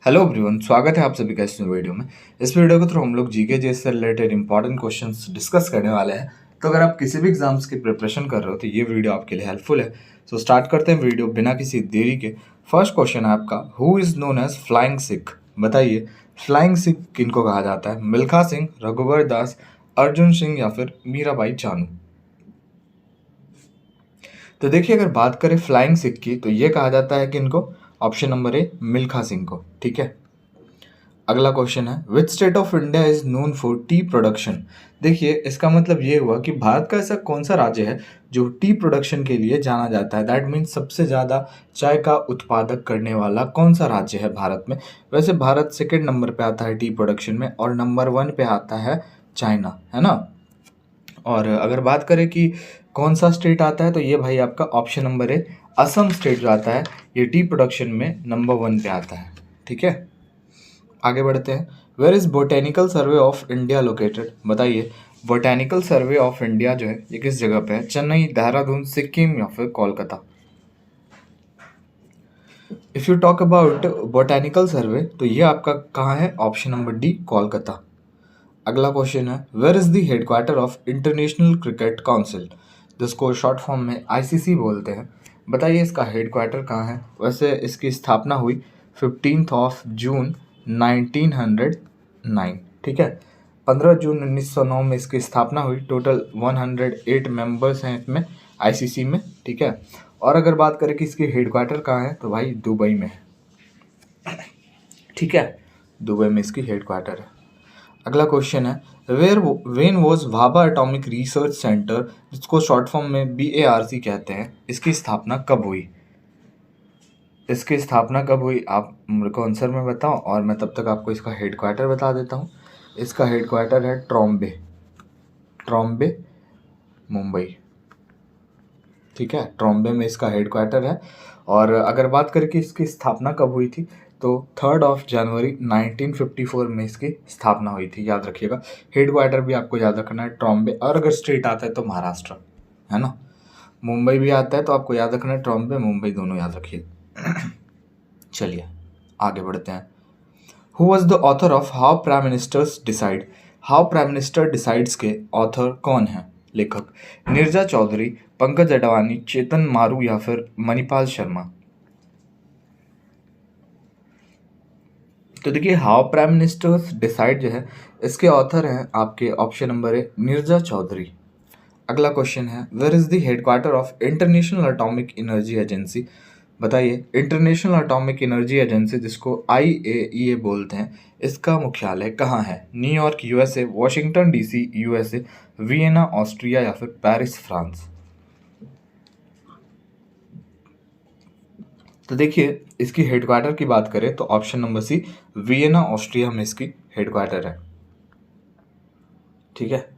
Hello everyone, स्वागत है आप सभी का इस वीडियो में। इस वीडियो के थ्रू हम लोग जीके जीएस से रिलेटेड इंपॉर्टेंट क्वेश्चंस डिस्कस करने वाले हैं। तो अगर आप किसी भी एग्जाम्स की प्रिपरेशन कर रहे हो तो ये वीडियो आपके लिए हेल्पफुल है। सो स्टार्ट करते हैं वीडियो बिना किसी देरी के। फर्स्ट क्वेश्चन है आपका, who is known as flying Sikh? बताइए, फ्लाइंग सिख किनको कहा जाता है? मिल्खा सिंह, रघुवर दास, अर्जुन सिंह या फिर मीराबाई चानू? तो देखिए, अगर बात करें फ्लाइंग सिख की तो ये कहा जाता है कि इनको, ऑप्शन नंबर ए, मिल्खा सिंह को। ठीक है। अगला क्वेश्चन है, which state of India is known for T production? देखिए, इसका मतलब ये हुआ कि भारत का ऐसा कौन सा राज्य है जो टी प्रोडक्शन के लिए जाना जाता है। दैट मीन्स सबसे ज़्यादा चाय का उत्पादक करने वाला कौन सा राज्य है भारत में। वैसे भारत सेकेंड नंबर पे आता है टी प्रोडक्शन में, और नंबर वन पे आता है चाइना, है ना। और अगर बात करें कि कौन सा स्टेट आता है, तो ये भाई आपका ऑप्शन नंबर है, असम स्टेट जो आता है ये टी प्रोडक्शन में नंबर वन पे आता है। ठीक है। आगे बढ़ते हैं। Where is botanical survey of India located? बताइए, बोटेनिकल सर्वे ऑफ इंडिया जो है ये किस जगह पे है? चेन्नई, देहरादून, सिक्किम या फिर Kolkata? If you talk about botanical survey तो ये आपका कहाँ है? Option number D, Kolkata. अगला क्वेश्चन है, where is the headquarter of International Cricket Council? जिसको शॉर्ट फॉर्म में आईसीसी बोलते हैं। बताइए, इसका हेडक्वार्टर कहाँ है? वैसे इसकी स्थापना हुई 15 जून 1909। ठीक है। 15 जून 1909 में इसकी स्थापना हुई। टोटल 108 मेंबर्स हैं इसमें, आईसीसी में। ठीक है। और अगर बात करें कि इसकी हेडक्वार्टर कहाँ है, तो भाई दुबई में है। ठीक है, दुबई में इसकी हेडक्वार्टर है। अगला क्वेश्चन है, when was Bhabha atomic research centre, जिसको शॉर्ट फॉर्म में BARC कहते हैं, इसकी स्थापना कब हुई? इसकी स्थापना कब हुई आप मेरे को आंसर में बताओ, और मैं तब तक आपको इसका हेडक्वार्टर बता देता हूँ। इसका हेडक्वार्टर है ट्रॉम्बे, ट्रॉम्बे, मुंबई। ठीक है, ट्रॉम्बे में इसका हेडक्वार्टर है। और अगर बात करें कि इसकी स्थापना कब हुई थी, तो 3 जनवरी 1954 में इसकी स्थापना हुई थी। याद रखिएगा, हेडक्वार्टर भी आपको याद रखना है ट्रॉम्बे, और अगर स्टेट आता है तो महाराष्ट्र, है ना। मुंबई भी आता है तो आपको याद रखना है ट्रॉम्बे, मुंबई दोनों याद रखिए। चलिए आगे बढ़ते हैं। Who was the author of how prime ministers decide? How prime minister decides के ऑथर कौन है? लेखक नीरजा चौधरी, पंकज अडवाणी, चेतन मारू या फिर मणिपाल शर्मा? तो देखिए, हाउ प्राइम मिनिस्टर्स डिसाइड जो है इसके ऑथर हैं आपके, ऑप्शन नंबर है, नीरजा चौधरी। अगला क्वेश्चन है, where is the headquarter of International Atomic Energy Agency? बताइए, इंटरनेशनल एटॉमिक एनर्जी एजेंसी जिसको IAEA बोलते हैं, इसका मुख्यालय कहाँ है? New York USA, Washington DC USA, Vienna Austria या फिर पेरिस फ्रांस? तो देखिए, इसकी हेडक्वार्टर की बात करें तो option number C, Vienna Austria में इसकी हेडक्वार्टर है। ठीक है,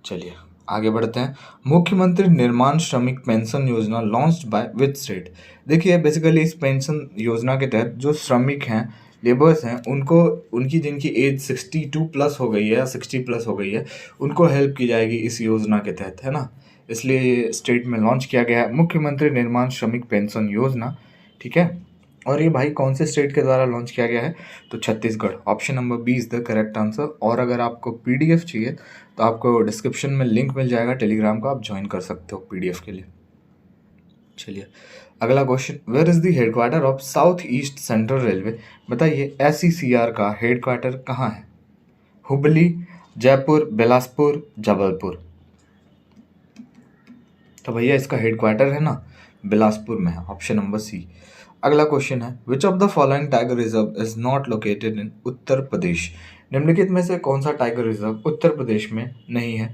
चलिए आगे बढ़ते हैं। मुख्यमंत्री निर्माण श्रमिक पेंशन योजना लॉन्च्ड बाय विच स्टेट? देखिए, बेसिकली इस पेंशन योजना के तहत जो श्रमिक हैं, लेबर्स हैं, उनको, उनकी जिनकी एज 62 प्लस हो गई है या 60 प्लस हो गई है, उनको हेल्प की जाएगी इस योजना के तहत, है ना। इसलिए ये स्टेट में लॉन्च किया गया है, मुख्यमंत्री निर्माण श्रमिक पेंशन योजना। ठीक है। और ये भाई कौन से स्टेट के द्वारा लॉन्च किया गया है? तो Chhattisgarh, option number B is the correct answer. और अगर आपको PDF चाहिए तो आपको डिस्क्रिप्शन में लिंक मिल जाएगा टेलीग्राम का, आप ज्वाइन कर सकते हो PDF के लिए। चलिए अगला question, where is the headquarter of South East Central Railway? बताइए, SECR का हेडक्वार्टर कहाँ है? हुबली, जयपुर, बिलासपुर, जबलपुर? तो भैया इसका हेडक्वार्टर है ना, बिलासपुर में है, ऑप्शन नंबर सी। अगला क्वेश्चन है, which of the following tiger reserve is not located in Uttar Pradesh? निम्नलिखित में से कौन सा टाइगर रिजर्व उत्तर प्रदेश में नहीं है?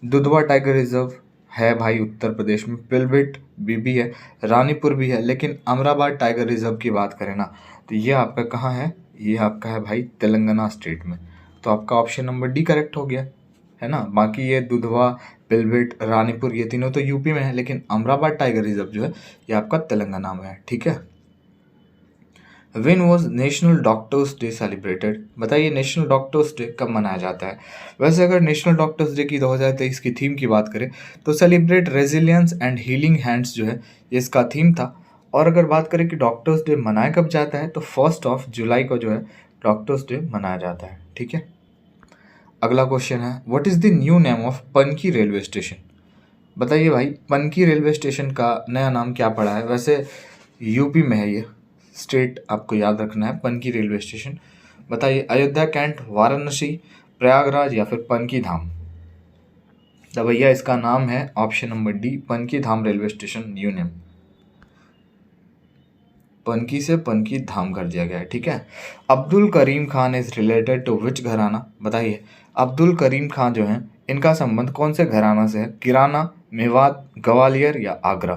दुधवा टाइगर रिजर्व है भाई उत्तर प्रदेश में, पिलबिट भी है, रानीपुर भी है, लेकिन अमराबाद टाइगर रिजर्व की बात करें ना, तो ये आपका कहाँ है? ये आपका है भाई तेलंगाना स्टेट में। तो आपका ऑप्शन नंबर डी करेक्ट हो गया, है ना। बाकी ये दुधवा, पिलबिट, रानीपुर ये तीनों तो यूपी में है, लेकिन अमराबाद टाइगर रिजर्व जो है ये आपका तेलंगाना में है। ठीक है। When was national doctors day celebrated? बताइए, नेशनल डॉक्टर्स डे कब मनाया जाता है? वैसे अगर नेशनल डॉक्टर्स डे की 2023 की थीम की बात करें तो celebrate resilience and healing hands जो है ये इसका थीम था। और अगर बात करें कि डॉक्टर्स डे मनाया कब जाता है, तो 1 जुलाई को जो है डॉक्टर्स डे मनाया जाता है। ठीक है, अगला क्वेश्चन है, what is the new name of Panki railway station? बताइए भाई, पनकी रेलवे स्टेशन का नया नाम क्या पड़ा है? वैसे यूपी में है ये स्टेट, आपको याद रखना है। पनकी रेलवे स्टेशन, बताइए, अयोध्या, कैंट, वाराणसी, प्रयागराज या फिर पनकी धाम? तो भैया इसका नाम है option number D, Panki Dham railway station new name. Panki से पनकी धाम कर दिया गया है। ठीक है, Abdul Karim Khan is related to which gharana? बताइए, अब्दुल करीम खान जो हैं इनका संबंध कौन से घराना से है? किराना, मेवात, ग्वालियर या Agra?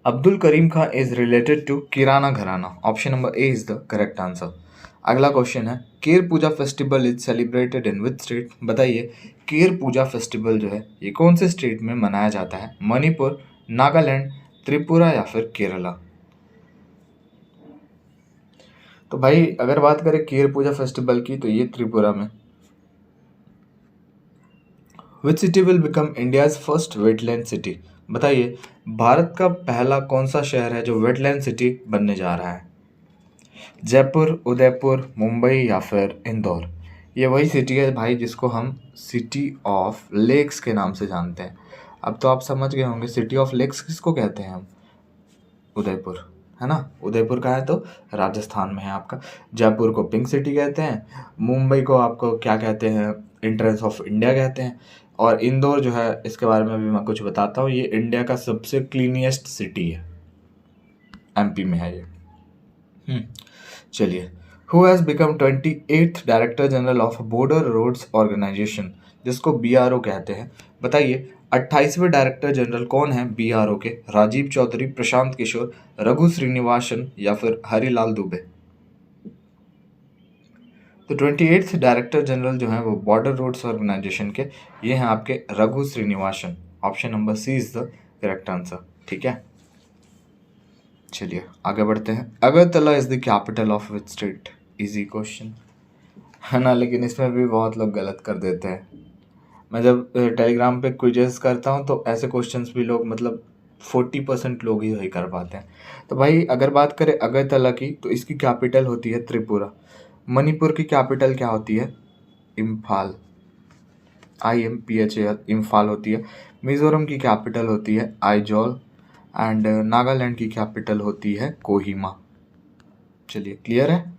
Abdul Karim Khan is related to Kirana gharana. Option number A is the correct answer. अगला क्वेश्चन है, Ker Puja festival is celebrated in which state? बताइए, केर पूजा फेस्टिवल जो है ये कौन से स्टेट में मनाया जाता है? मणिपुर, नागालैंड, त्रिपुरा या फिर केरला? तो भाई अगर बात करें केर पूजा फेस्टिवल की, तो ये त्रिपुरा में। Which city will become India's first wetland city? बताइए, भारत का पहला कौन सा शहर है जो वेटलैंड सिटी बनने जा रहा है? जयपुर, उदयपुर, मुंबई या फिर इंदौर? ये वही सिटी है भाई जिसको हम सिटी ऑफ लेक्स के नाम से जानते हैं। अब तो आप समझ गए होंगे सिटी ऑफ लेक्स किसको कहते हैं हम। उदयपुर, है ना। उदयपुर का है तो राजस्थान में है आपका। जयपुर को पिंक सिटी कहते हैं, मुंबई को आपको क्या कहते हैं, एंट्रेंस ऑफ इंडिया कहते हैं, और इंदौर जो है इसके बारे में भी मैं कुछ बताता हूँ, ये इंडिया का सबसे क्लीनिएस्ट सिटी है, एमपी में है ये। चलिए, who has become 28th Director General of Border Roads Organisation, जिसको बीआरओ कहते हैं? बताइए, 28वें डायरेक्टर जनरल कौन है बीआरओ के? राजीव चौधरी, प्रशांत किशोर, रघु श्रीनिवासन या फिर हरिलाल दुबे? तो 28th डायरेक्टर जनरल जो है वो बॉर्डर रोड्स ऑर्गेनाइजेशन के, ये हैं आपके Raghu Srinivasan. Option number C is the correct answer. ठीक है, चलिए आगे बढ़ते हैं। Agartala is the capital of which state? Easy question है ना, लेकिन इसमें भी बहुत लोग गलत कर देते हैं। मैं जब टेलीग्राम पे क्विजेस करता हूँ तो ऐसे क्वेश्चंस भी लोग मतलब 40% लोग ही कर पाते हैं। तो भाई अगर बात करें अगरतला की, तो इसकी कैपिटल होती है त्रिपुरा। मणिपुर की कैपिटल क्या होती है? इम्फाल, IMPHAL, इम्फाल होती है। मिज़ोरम की कैपिटल होती है आइजॉल, एंड नागालैंड की कैपिटल होती है कोहिमा। चलिए, क्लियर है।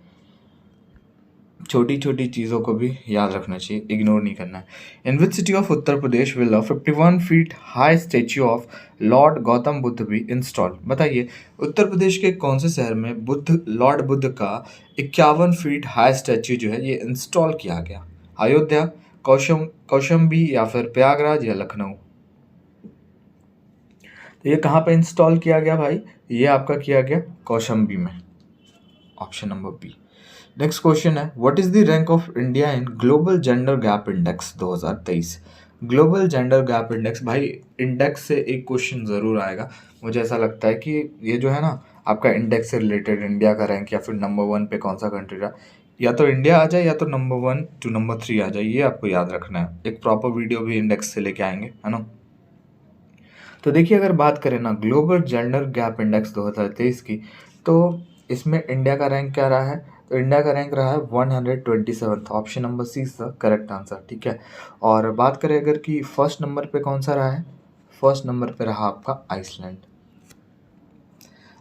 छोटी छोटी चीज़ों को भी याद रखना चाहिए, इग्नोर नहीं करना है। In which city of Uttar Pradesh will a 51 feet high statue of lord Gautam Buddha भी इंस्टॉल? बताइए, उत्तर प्रदेश के कौन से शहर में लॉर्ड बुद्ध का 51 फीट हाई स्टैच्यू जो है ये इंस्टॉल किया गया? अयोध्या, कौशाम्बी या फिर प्रयागराज या लखनऊ? तो ये कहाँ पे इंस्टॉल किया गया भाई? ये आपका किया गया कौशाम्बी में। Option number B. Next question है, what is the rank of India in global gender gap index 2023? Global gender gap index, भाई इंडेक्स से एक क्वेश्चन ज़रूर आएगा। मुझे ऐसा लगता है कि ये जो है ना आपका इंडेक्स से रिलेटेड इंडिया का रैंक या फिर नंबर 1 पे कौन सा कंट्री रहा, या तो इंडिया आ जाए या तो नंबर 1 टू नंबर 3 आ जाए, ये आपको याद रखना है। एक प्रॉपर वीडियो भी इंडेक्स से लेके आएंगे, है ना। तो देखिए, अगर बात करें ना ग्लोबल जेंडर गैप इंडेक्स 2023 की, तो इसमें इंडिया का रैंक क्या रहा है? तो इंडिया का रैंक रहा है 127। Option number C is the correct answer. ठीक है, और बात करें अगर कि फर्स्ट नंबर पे कौन सा रहा है? फर्स्ट नंबर पे रहा आपका आइसलैंड।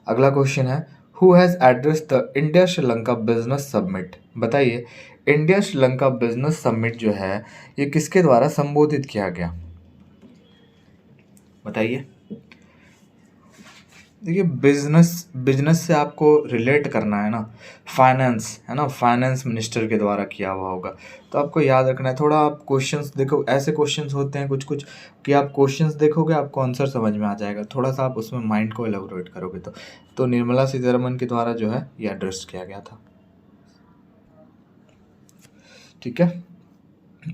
अगला क्वेश्चन है, who has address the India Sri Lanka business summit? बताइए, इंडिया श्रीलंका बिजनेस समिट जो है ये किसके द्वारा संबोधित किया गया? बताइए। देखिए, बिजनेस से आपको रिलेट करना है ना, फाइनेंस है ना, फाइनेंस मिनिस्टर के द्वारा किया हुआ होगा। तो आपको याद रखना है, थोड़ा आप क्वेश्चंस देखो, ऐसे क्वेश्चंस होते हैं कुछ कुछ कि आप क्वेश्चंस देखोगे आपको आंसर समझ में आ जाएगा, थोड़ा सा आप उसमें माइंड को एलेबोरेट करोगे तो निर्मला सीतारमन के द्वारा जो है ये एड्रेस किया गया था। ठीक है,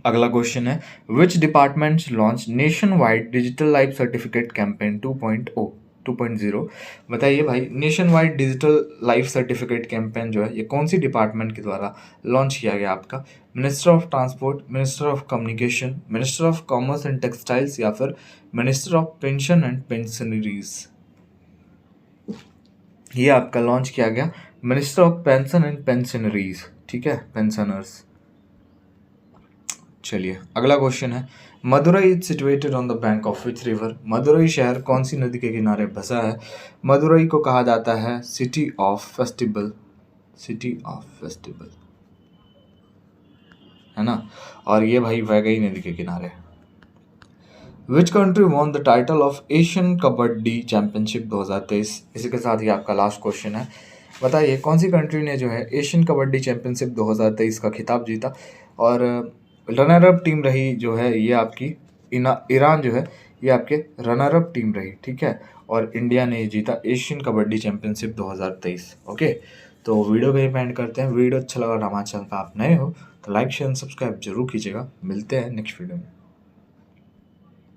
अगला क्वेश्चन है, which departments launch nationwide digital life certificate campaign 2.0? बताइए भाई, nationwide digital life certificate campaign जो है ये कौन सी डिपार्टमेंट के द्वारा लॉन्च किया गया आपका? Minister of transport, minister of communication, minister of commerce and textiles या फिर मिनिस्टर ऑफ पेंशन एंड पेंशनरीज? ये आपका लॉन्च किया गया मिनिस्टर ऑफ पेंशन एंड पेंशनरीज, ठीक है, पेंशनर्स। चलिए अगला क्वेश्चन है, Madurai is situated on the bank of which river. Madurai शहर कौन सी नदी के किनारे बसा है? मदुरई को कहा जाता है city of festival, city of festival, है ना। और ये भाई वैगई नदी के किनारे है। Which country won the title of Asian kabaddi championship 2023। इसी के साथ ही आपका लास्ट क्वेश्चन है, बताइए कौन सी कंट्री ने जो है एशियन कबड्डी चैंपियनशिप 2023 का खिताब जीता। और रनर अप टीम रही जो है ये आपकी ईरान जो है ये आपके रनर अप टीम रही, ठीक है। और इंडिया ने जीता एशियन कबड्डी चैंपियनशिप 2023। ओके, तो वीडियो को एंड करते हैं। वीडियो अच्छा लगा, हमारे चैनल पर आप नए हो तो लाइक शेयर सब्सक्राइब जरूर कीजिएगा। मिलते हैं नेक्स्ट वीडियो में।